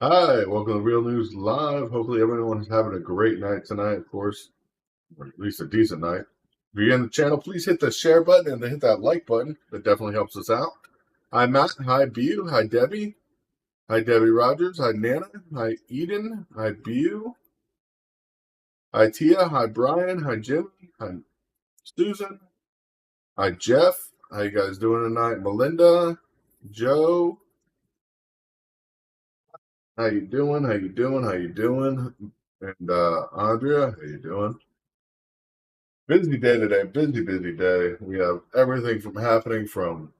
Hi, welcome to Real News Live. Hopefully, everyone's having a great night tonight, of course, or at least a decent night. If you're in the channel, please hit the share button and then hit that like button. That definitely helps us out. Hi, Matt. Hi, Bu. Hi, Debbie. Hi, Debbie Rogers. Hi, Nana. Hi, Eden. Hi, Bu. Hi, Tia. Hi, Brian. Hi, Jim. Hi, Susan. Hi, Jeff. How you guys doing tonight? Melinda. Joe. How you doing? How you doing? How you doing? And Andrea, how you doing? Busy day today, busy day. We have everything from happening from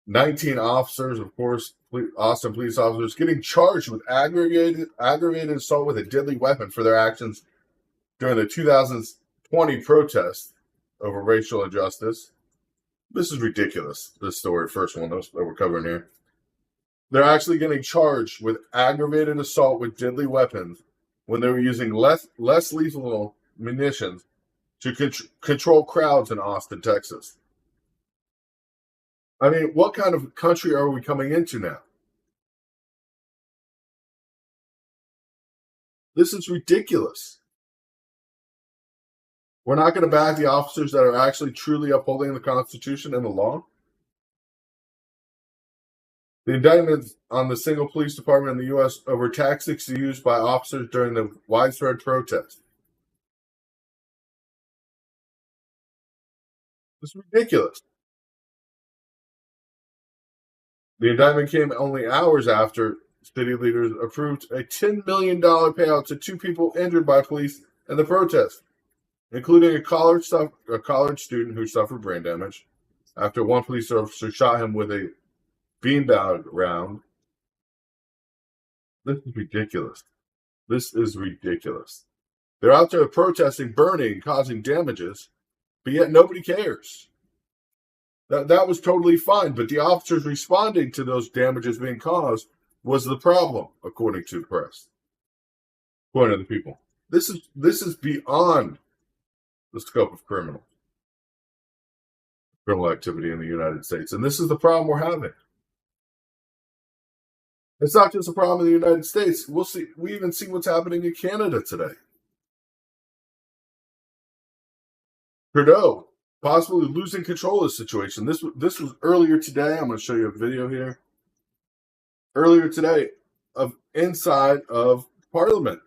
19 officers, of course, Austin police officers, getting charged with aggravated assault with a deadly weapon for their actions during the 2020 protest over racial injustice. This is ridiculous. This story, first one that we're covering here. They're actually getting charged with aggravated assault with deadly weapons when they were using less lethal munitions to control crowds in Austin, Texas. I mean, what kind of country are we coming into now? This is ridiculous. We're not going to back the officers that are actually truly upholding the Constitution and the law. The indictment on the single police department in the U.S. over tactics used by officers during the widespread protest. It's ridiculous. The indictment came only hours after city leaders approved a $10 million payout to two people injured by police in the protest, including a college student who suffered brain damage after one police officer shot him with a beanbag round. This is ridiculous. This is ridiculous. They're out there protesting, burning, causing damages, but yet nobody cares. That was totally fine, but the officers responding to those damages being caused was the problem, according to the press, according to the people. This is beyond the scope of criminal activity in the United States, and this is the problem we're having. It's not just a problem in the United States. We'll see. We even see what's happening in Canada today. Trudeau possibly losing control of the situation. This was earlier today. I'm going to show you a video here. Earlier today, of inside of Parliament.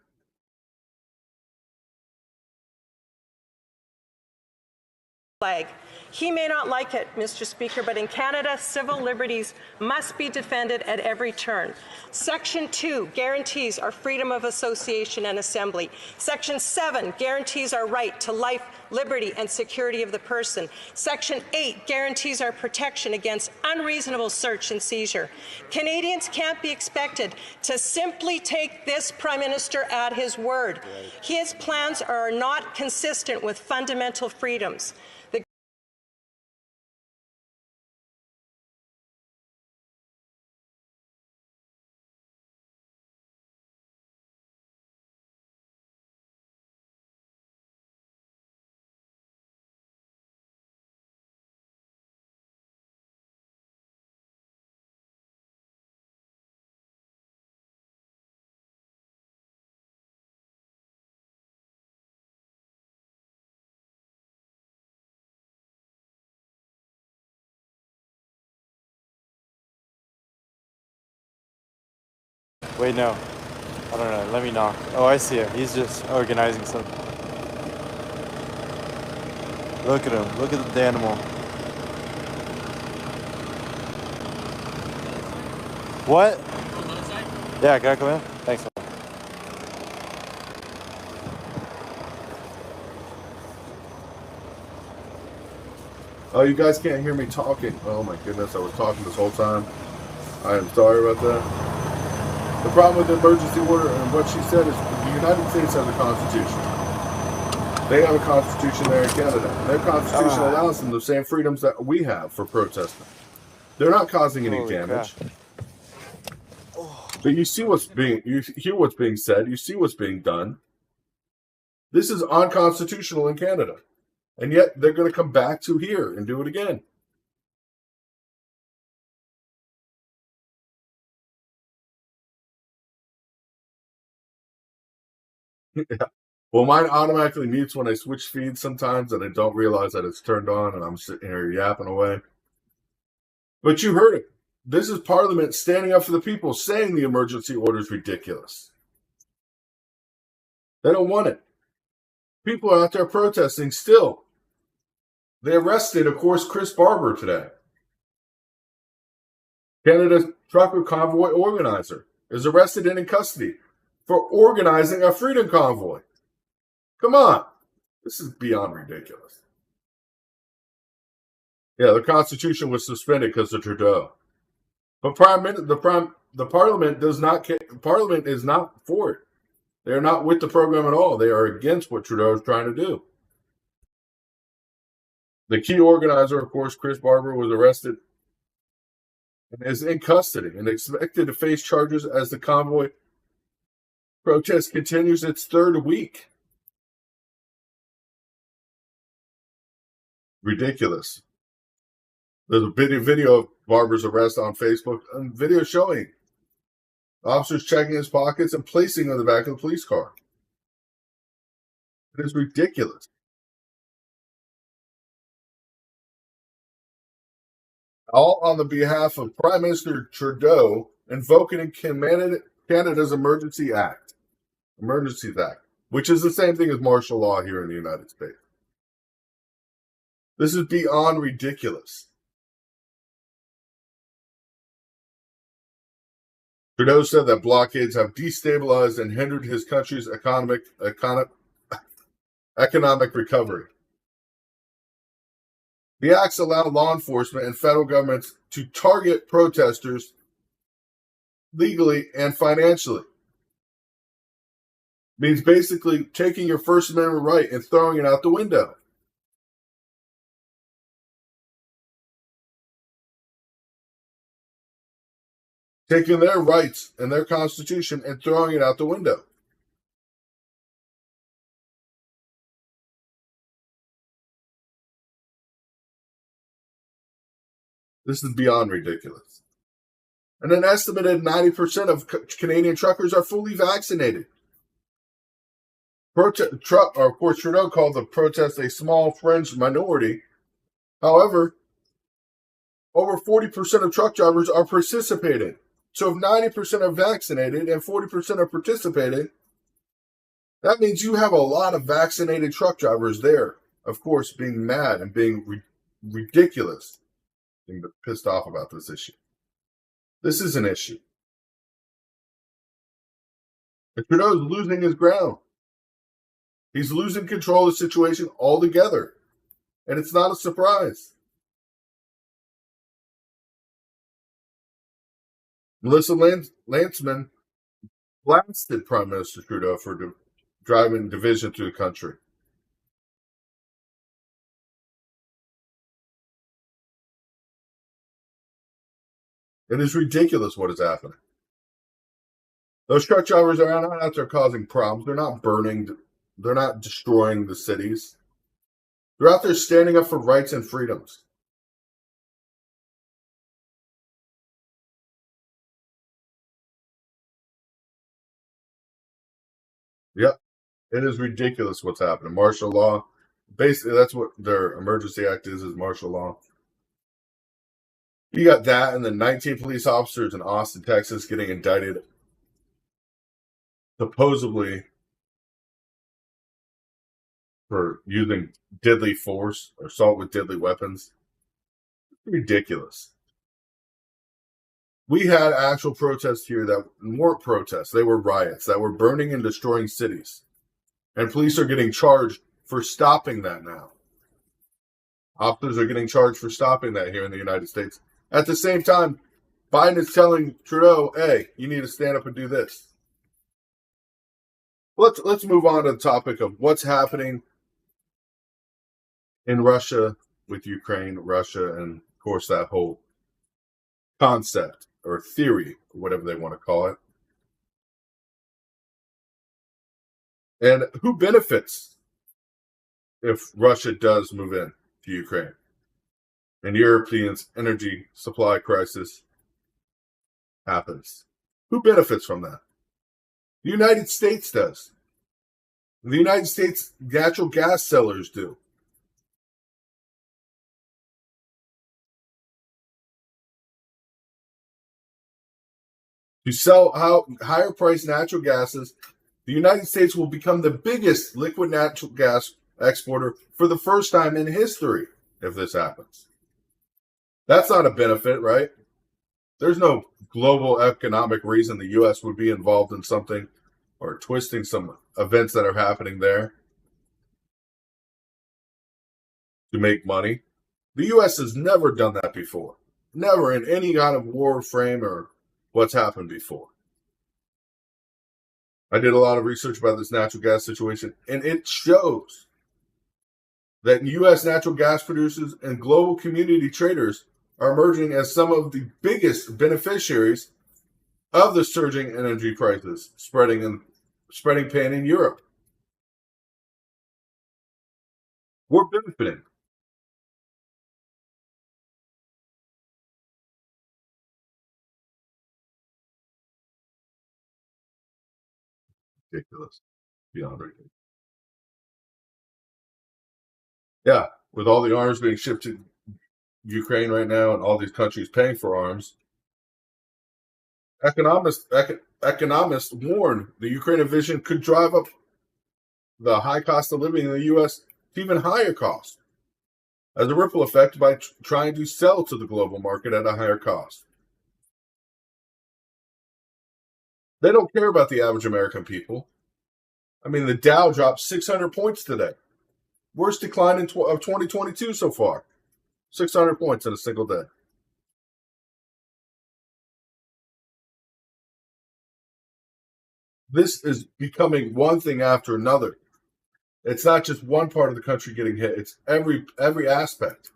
Flag. He may not like it, Mr. Speaker, but in Canada, civil liberties must be defended at every turn. Section 2 guarantees our freedom of association and assembly. Section 7 guarantees our right to life, liberty, and security of the person. Section 8 guarantees our protection against unreasonable search and seizure. Canadians can't be expected to simply take this Prime Minister at his word. His plans are not consistent with fundamental freedoms. Wait, no. I don't know. Let me knock. Oh, I see him. He's just organizing something. Look at him. Look at the animal. What? Yeah, can I come in? Thanks. Oh, you guys can't hear me talking. Oh my goodness, I was talking this whole time. I am sorry about that. The problem with the emergency order and what she said is the United States has a constitution. They have a constitution there in Canada. And their constitution allows them the same freedoms that we have for protesting. They're not causing any Holy damage. crap. But you hear what's being said, you see what's being done. This is unconstitutional in Canada. And yet they're going to come back to here and do it again. Yeah. Well, mine automatically mutes when I switch feeds sometimes, and I don't realize that it's turned on, and I'm sitting here yapping away. But you heard it. This is Parliament standing up for the people, saying the emergency order is ridiculous. They don't want it. People are out there protesting still. They arrested, of course, Chris Barber today. Canada's trucker convoy organizer is arrested and in custody for organizing a freedom convoy. Come on. This is beyond ridiculous. Yeah, the Constitution was suspended because of Trudeau. But the Parliament does not. Parliament is not for it. They are not with the program at all. They are against what Trudeau is trying to do. The key organizer, of course, Chris Barber, was arrested and is in custody and expected to face charges as the convoy protest continues its third week. Ridiculous. There's a video of Barber's arrest on Facebook, and video showing officers checking his pockets and placing him in the back of the police car. It is ridiculous. All on the behalf of Prime Minister Trudeau invoking Canada's Emergencies Act, which is the same thing as martial law here in the United States. This is beyond ridiculous. Trudeau said that blockades have destabilized and hindered his country's economic recovery. The acts allow law enforcement and federal governments to target protesters legally and financially. Means basically taking your First Amendment right and throwing it out the window. Taking their rights and their constitution and throwing it out the window. This is beyond ridiculous. And an estimated 90% of Canadian truckers are fully vaccinated. Of course, Trudeau called the protest a small fringe minority. However, over 40% of truck drivers are participating. So if 90% are vaccinated and 40% are participating, that means you have a lot of vaccinated truck drivers there, of course, being mad and being ridiculous, being pissed off about this issue. This is an issue. And Trudeau is losing his ground. He's losing control of the situation altogether. And it's not a surprise. Melissa Lantsman blasted Prime Minister Trudeau for driving division through the country. It is ridiculous what is happening. Those truck drivers are not out there causing problems. They're not burning. They're not destroying the cities. They're out there standing up for rights and freedoms. Yep. It is ridiculous what's happening. Martial law. Basically, that's what their emergency act is martial law. You got that, and then 19 police officers in Austin, Texas getting indicted supposedly for using deadly force or assault with deadly weapons. Ridiculous. We had actual protests here that weren't protests. They were riots that were burning and destroying cities. And police are getting charged for stopping that now. Officers are getting charged for stopping that here in the United States. At the same time, Biden is telling Trudeau, hey, you need to stand up and do this. Let's move on to the topic of what's happening in Russia with Ukraine, Russia, and of course that whole concept or theory, or whatever they want to call it. And who benefits if Russia does move in to Ukraine and Europeans' energy supply crisis happens? Who benefits from that? The United States does. The United States natural gas sellers do. To sell higher priced natural gases, the United States will become the biggest liquid natural gas exporter for the first time in history if this happens. That's not a benefit, right? There's no global economic reason the U.S. would be involved in something or twisting some events that are happening there to make money. The U.S. has never done that before. Never in any kind of war frame or what's happened before. I did a lot of research about this natural gas situation, and it shows that U.S. natural gas producers and global community traders are emerging as some of the biggest beneficiaries of the surging energy prices spreading pain in Europe. We're benefiting. Ridiculous. Beyond ridiculous. Yeah, with all the arms being shipped to Ukraine right now and all these countries paying for arms, economists warn the Ukraine invasion could drive up the high cost of living in the U.S. to even higher cost as a ripple effect by trying to sell to the global market at a higher cost. They don't care about the average American people. I mean, the Dow dropped 600 points today. Worst decline of 2022 so far. 600 points in a single day. This is becoming one thing after another. It's not just one part of the country getting hit. It's every aspect.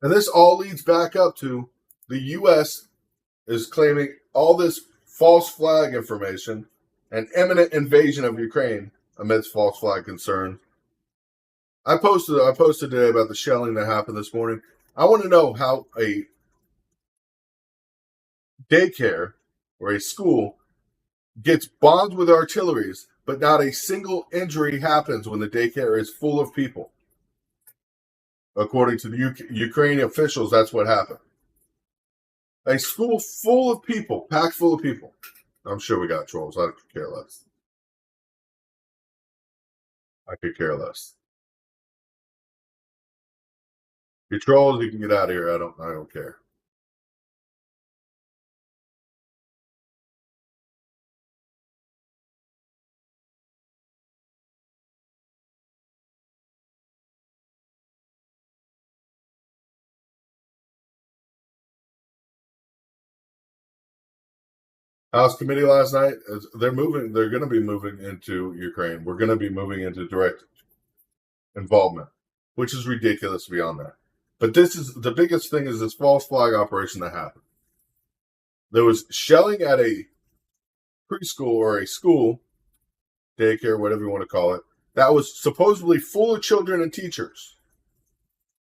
And this all leads back up to the U.S. is claiming all this false flag information and imminent invasion of Ukraine amidst false flag concerns. I posted today about the shelling that happened this morning. I want to know how a daycare or a school gets bombed with artilleries, but not a single injury happens when the daycare is full of people. According to the Ukrainian officials, that's what happened. A school full of people, packed full of people. I'm sure we got trolls. I could care less. I could care less. If you're trolls, you can get out of here. I don't care. House committee last night, they're going to be moving into Ukraine. We're going to be moving into direct involvement, which is ridiculous beyond that. But this is the biggest thing is this false flag operation that happened. There was shelling at a preschool or a school, daycare, whatever you want to call it, that was supposedly full of children and teachers.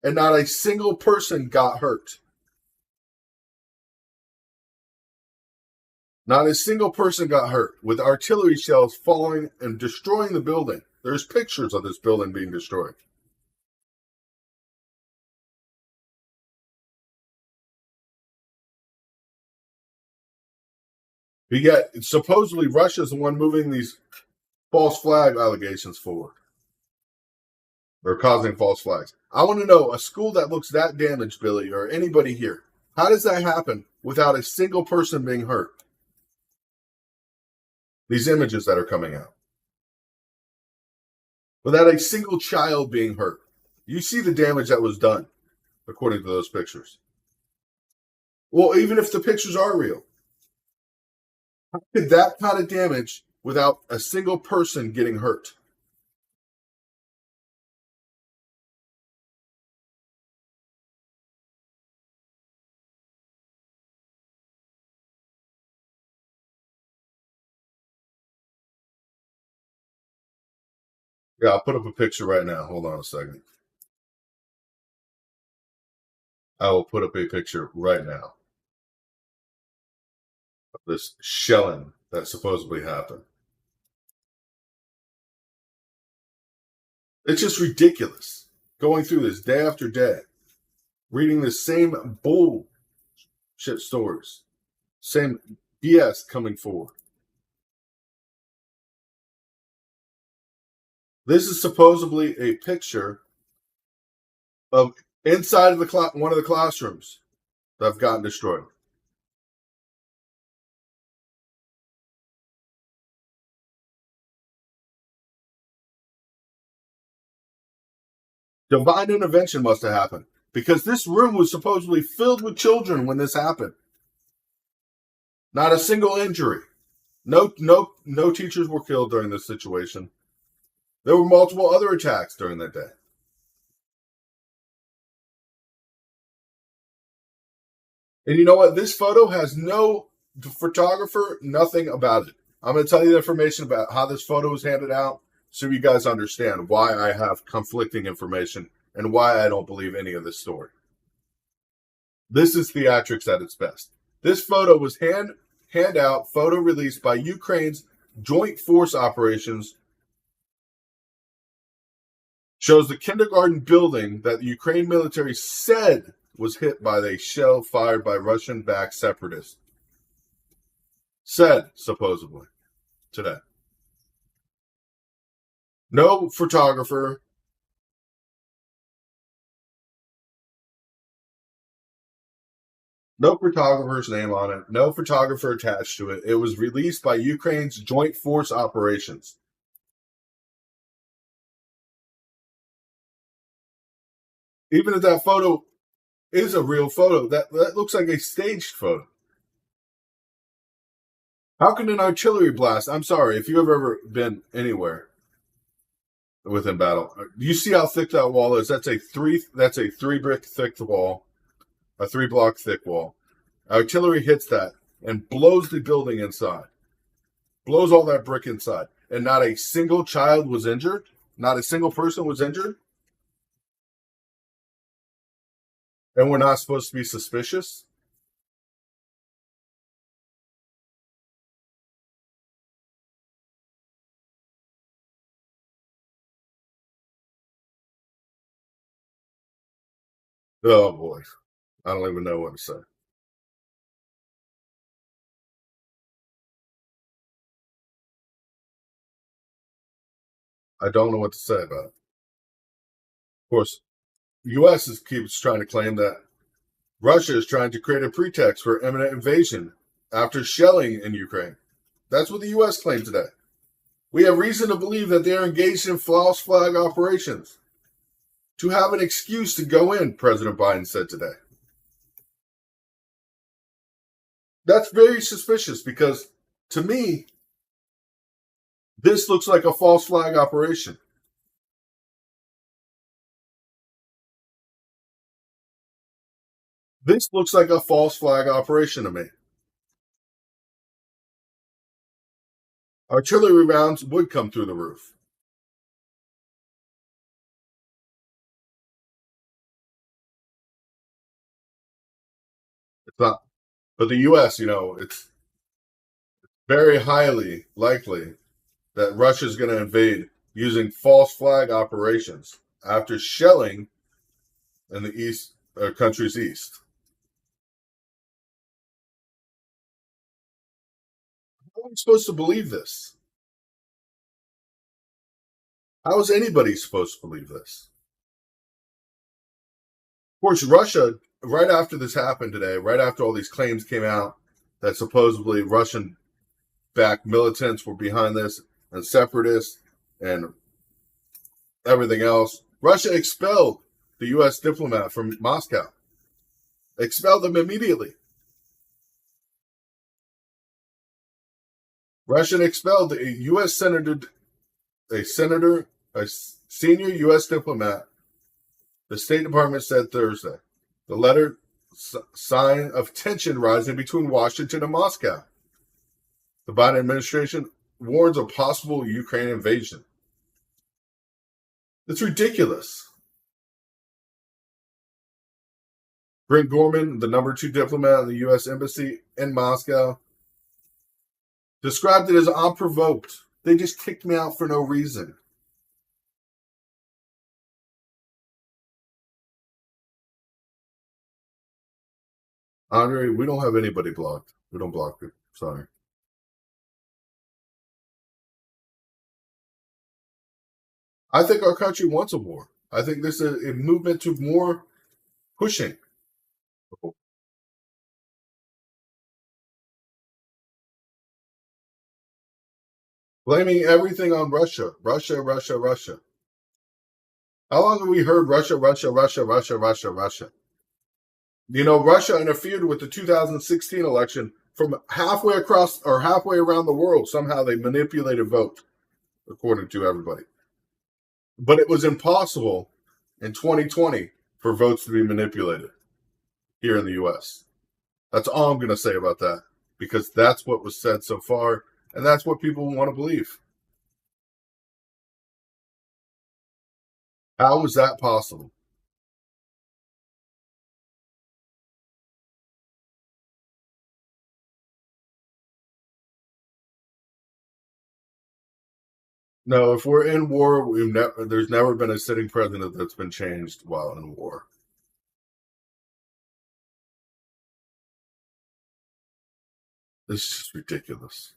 And not a single person got hurt. Not a single person got hurt with artillery shells falling and destroying the building. There's pictures of this building being destroyed. But yet, supposedly, Russia's the one moving these false flag allegations forward or causing false flags. I want to know a school that looks that damaged, Billy, or anybody here. How does that happen without a single person being hurt? These images that are coming out. Without a single child being hurt. You see the damage that was done, according to those pictures. Well, even if the pictures are real, how could that kind of damage without a single person getting hurt? Yeah, I'll put up a picture right now. Hold on a second. I will put up a picture right now of this shelling that supposedly happened. It's just ridiculous going through this day after day, reading the same bullshit stories, same BS coming forward. This is supposedly a picture of inside of one of the classrooms that have gotten destroyed. Divine intervention must have happened because this room was supposedly filled with children when this happened. Not a single injury. No teachers were killed during this situation. There were multiple other attacks during that day. And you know what? This photo has no photographer, nothing about it. I'm going to tell you the information about how this photo was handed out so you guys understand why I have conflicting information and why I don't believe any of this story. This is theatrics at its best. This photo was hand out, photo released by Ukraine's Joint Force Operations. Shows the kindergarten building that the Ukraine military said was hit by a shell fired by Russian-backed separatists. Said, supposedly, today. No photographer. No photographer's name on it. No photographer attached to it. It was released by Ukraine's Joint Force Operations. Even if that photo is a real photo, that looks like a staged photo. How can an artillery blast? I'm sorry, if you've ever been anywhere within battle, you see how thick that wall is? That's a three brick thick wall, a 3 block thick wall. Artillery hits that and blows the building inside, blows all that brick inside, and not a single child was injured. Not a single person was injured. And we're not supposed to be suspicious? Oh boy. I don't even know what to say. I don't know what to say about it. Of course, the U.S. keeps trying to claim that Russia is trying to create a pretext for imminent invasion after shelling in Ukraine. That's what the U.S. claimed today. We have reason to believe that they are engaged in false flag operations to have an excuse to go in, President Biden said today. That's very suspicious because, to me, this looks like a false flag operation. This looks like a false flag operation to me. Artillery rounds would come through the roof. It's not. But the U.S., it's very highly likely that Russia is going to invade using false flag operations after shelling in the east, country's east. are we supposed to believe this? How is anybody supposed to believe this? Of course, Russia, right after this happened today, right after all these claims came out that supposedly Russian-backed militants were behind this and separatists and everything else, Russia expelled the U.S. diplomat from Moscow. Expelled them immediately. Russia expelled a U.S. senator, a senior U.S. diplomat. The State Department said Thursday. The letter, sign of tension rising between Washington and Moscow. The Biden administration warns of possible Ukraine invasion. It's ridiculous. Brent Gorman, the number 2 diplomat in the U.S. Embassy in Moscow, described it as unprovoked. They just kicked me out for no reason. Andre, we don't have anybody blocked. We don't block it. Sorry. I think our country wants a war. I think this is a movement to more pushing. Blaming everything on Russia. Russia. How long have we heard Russia? You know, Russia interfered with the 2016 election from halfway across or halfway around the world. Somehow they manipulated vote, according to everybody. But it was impossible in 2020 for votes to be manipulated here in the U.S. That's all I'm going to say about that, because that's what was said so far, and that's what people want to believe. How is that possible? No, if we're in war, there's never been a sitting president that's been changed while in war. This is just ridiculous.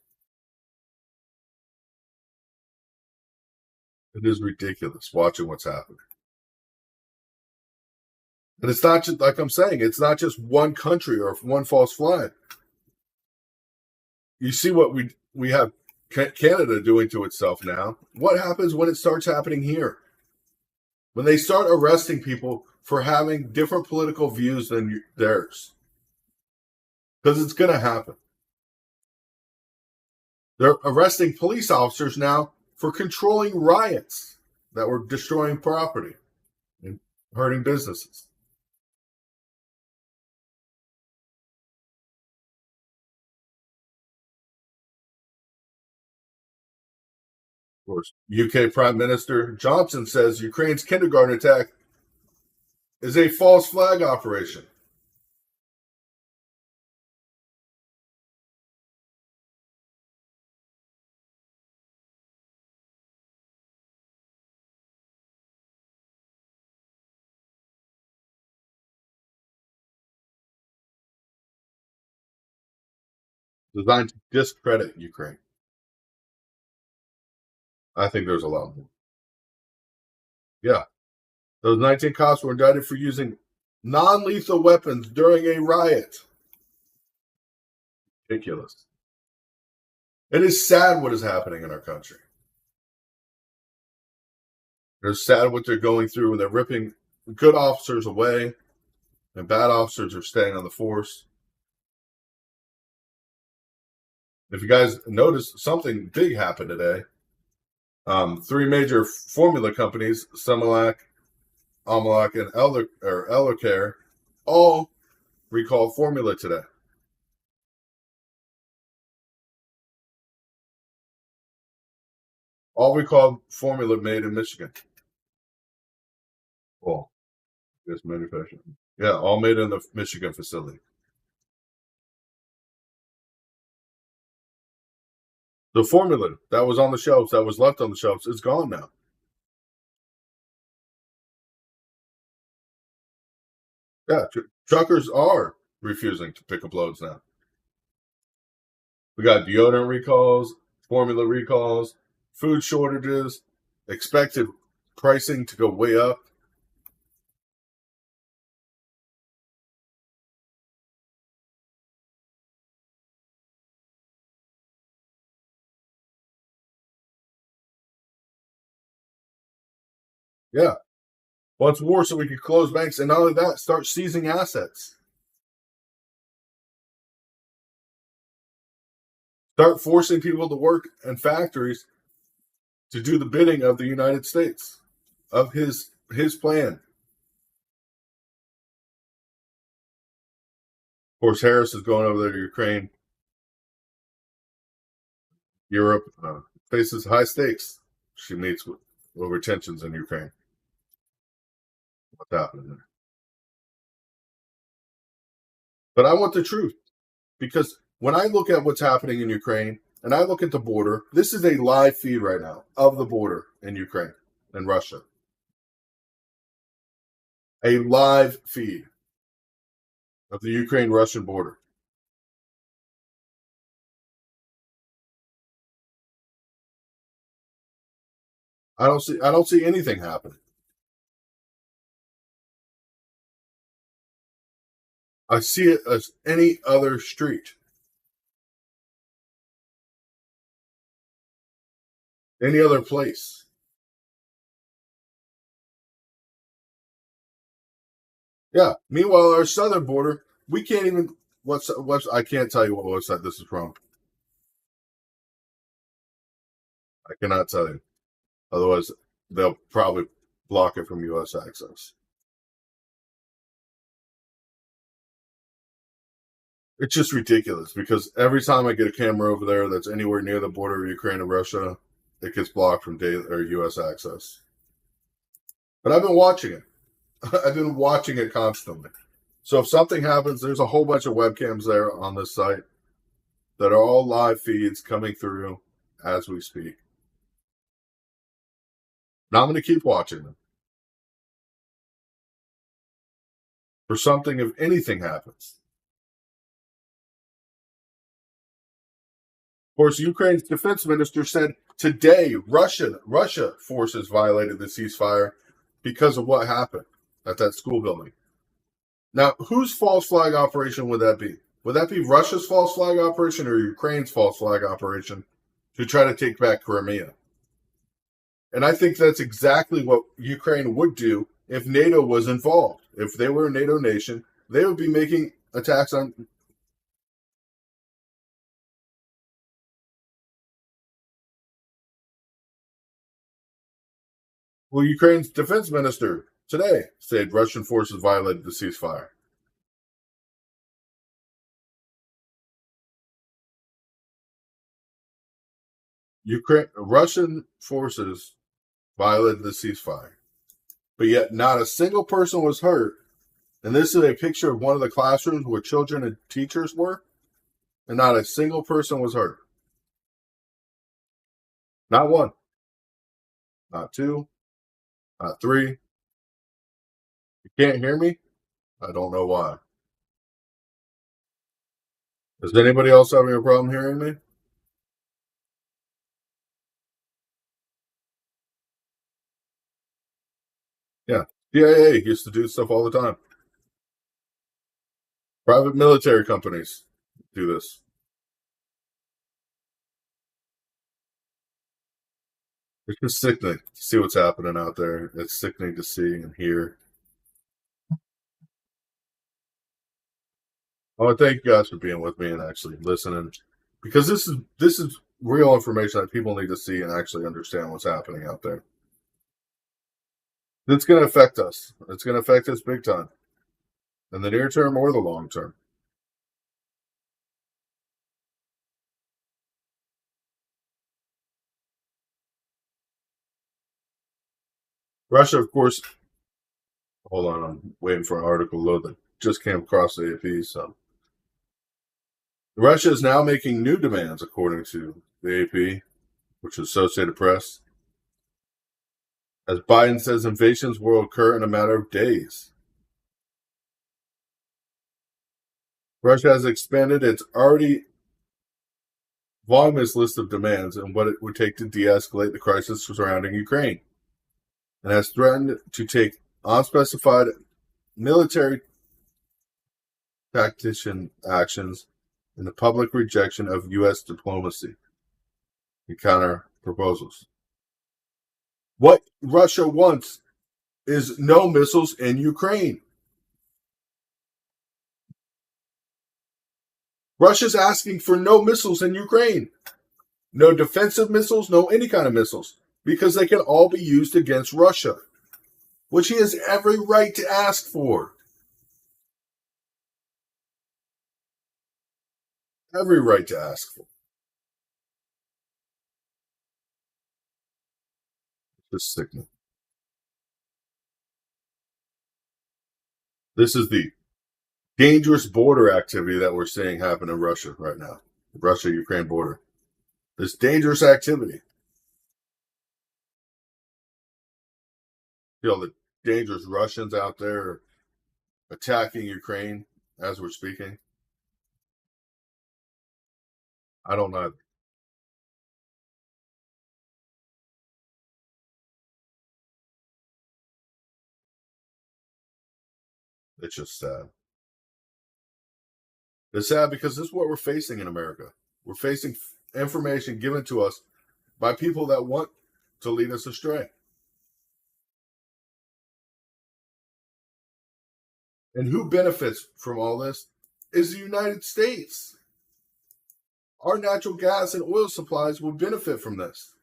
It is ridiculous watching what's happening. And it's not just, like I'm saying, it's not just one country or one false flag. You see what we have Canada doing to itself now. What happens when it starts happening here? When they start arresting people for having different political views than theirs. Because it's going to happen. They're arresting police officers now for controlling riots that were destroying property and hurting businesses. Of course, UK Prime Minister Johnson says Ukraine's kindergarten attack is a false flag operation. Designed to discredit Ukraine. I think there's a lot more. Yeah. Those 19 cops were indicted for using non-lethal weapons during a riot. Ridiculous. It is sad what is happening in our country. It's sad what they're going through when they're ripping good officers away and bad officers are staying on the force. If you guys noticed, something big happened today. 3 major formula companies, Similac, Almalac, and Eldercare, all recalled formula today. All recalled formula made in Michigan. Well, it's manufactured. Yeah, all made in the Michigan facility. The formula that was on the shelves, that was left on the shelves, is gone now. Yeah, truckers are refusing to pick up loads now. We got deodorant recalls, formula recalls, food shortages, expected pricing to go way up. Yeah. Wants war so we can close banks, and not only that, start seizing assets. Start forcing people to work in factories to do the bidding of the United States, of his plan. Of course, Harris is going over there to Ukraine. Europe faces high stakes. She meets with over tensions in Ukraine. What's happening there? But I want the truth, because when I look at what's happening in Ukraine and I look at the border, this is a live feed right now of the border in Ukraine and Russia. A live feed of the Ukraine-Russian border. I don't see anything happening. I see it as any other street. Any other place. Yeah. Meanwhile, our southern border, we can't even. What's I can't tell you what website this is from. I cannot tell you. Otherwise, they'll probably block it from U.S. access. It's just ridiculous, because every time I get a camera over there that's anywhere near the border of Ukraine and Russia, it gets blocked from U.S. access. But I've been watching it. I've been watching it constantly. So if something happens, there's a whole bunch of webcams there on this site that are all live feeds coming through as we speak. Now I'm going to keep watching them. For something, if anything happens. Of course, Ukraine's defense minister said today Russia forces violated the ceasefire because of what happened at that school building. Now, whose false flag operation would that be? Would that be Russia's false flag operation or Ukraine's false flag operation to try to take back Crimea? And I think that's exactly what Ukraine would do if NATO was involved. If they were a NATO nation, they would be making attacks on. Well, Ukraine's defense minister today said Russian forces violated the ceasefire. Russian forces violated the ceasefire, but yet not a single person was hurt. And this is a picture of one of the classrooms where children and teachers were, and not a single person was hurt. Not one, not two, not three. You can't hear me? I don't know why. Is anybody else having a problem hearing me? Yeah. CIA used to do stuff all the time. Private military companies do this. It's just sickening to see what's happening out there. It's sickening to see and hear. Oh, thank you guys for being with me and actually listening, because this is real information that people need to see and actually understand what's happening out there. It's going to affect us. It's going to affect us big time, in the near term or the long term. Russia, of course. Hold on, I'm waiting for an article load that just came across the AP. So, Russia is now making new demands, according to the AP, which is Associated Press, as Biden says invasions will occur in a matter of days. Russia has expanded its already voluminous list of demands and what it would take to de-escalate the crisis surrounding Ukraine, and has threatened to take unspecified military tactician actions in the public rejection of U.S. diplomacy and counter proposals. What Russia wants is no missiles in Ukraine. Russia's asking for no missiles in Ukraine. No defensive missiles, no any kind of missiles, because they can all be used against Russia, which he has every right to ask for. Every right to ask for. Just sickening. This is the dangerous border activity that we're seeing happen in Russia right now. The Russia-Ukraine border. This dangerous activity. You know, the dangerous Russians out there attacking Ukraine as we're speaking. I don't know. It's just sad. It's sad because this is what we're facing in America. We're facing information given to us by people that want to lead us astray. And who benefits from all this is the United States. Our natural gas and oil supplies would benefit from this.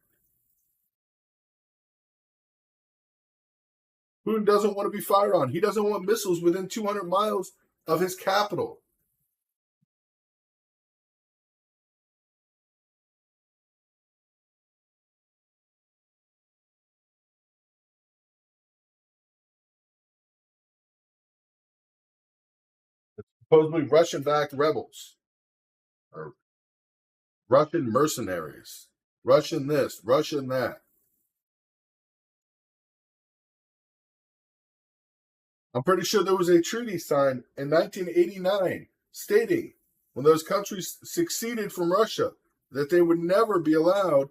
Putin doesn't want to be fired on. He doesn't want missiles within 200 miles of his capital. It's supposedly Russian-backed rebels or Russian mercenaries. Russian this, Russian that. I'm pretty sure there was a treaty signed in 1989 stating when those countries seceded from Russia that they would never be allowed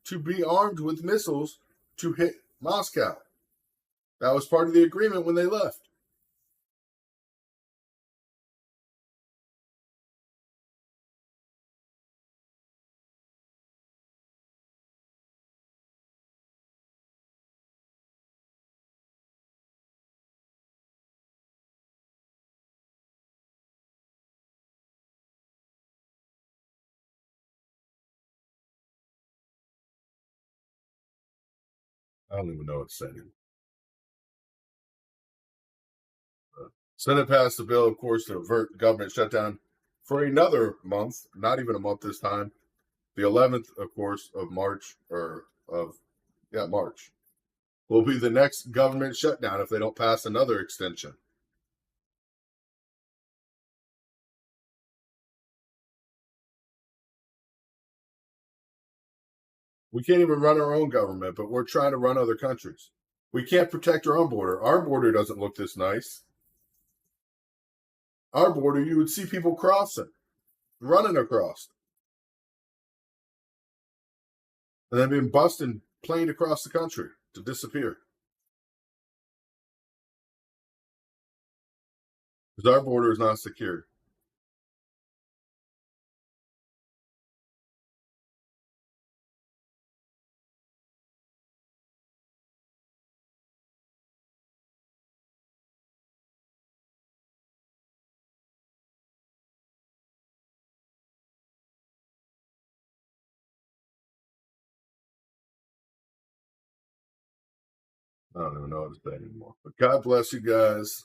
to be armed with missiles to hit Moscow. That was part of the agreement when they left. I don't even know what to say anymore. Senate passed the bill, of course, to avert government shutdown for another month, not even a month this time. The 11th, of course, of March, March, will be the next government shutdown if they don't pass another extension. We can't even run our own government, but we're trying to run other countries. We can't protect our own border. Our border doesn't look this nice. Our border, you would see people crossing, running across, and then being busted and planed across the country to disappear. Because our border is not secure. I don't even know what to say anymore. But God bless you guys.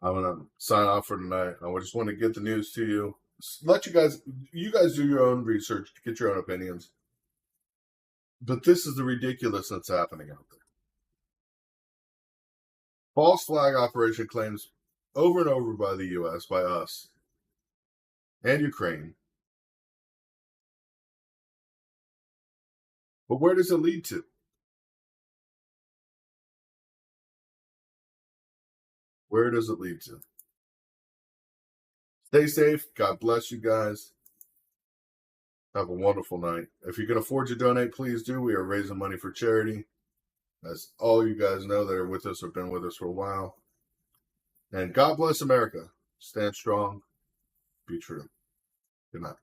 I'm gonna sign off for tonight. I just want to get the news to you. Let you guys do your own research, get your own opinions. But this is the ridiculousness that's happening out there. False flag operation claims over and over by the U.S., by us, and Ukraine. But where does it lead to? Where does it lead to? Stay safe. God bless you guys. Have a wonderful night. If you can afford to donate, please do. We are raising money for charity. As all you guys know that are with us or been with us for a while. And God bless America. Stand strong. Be true. Good night.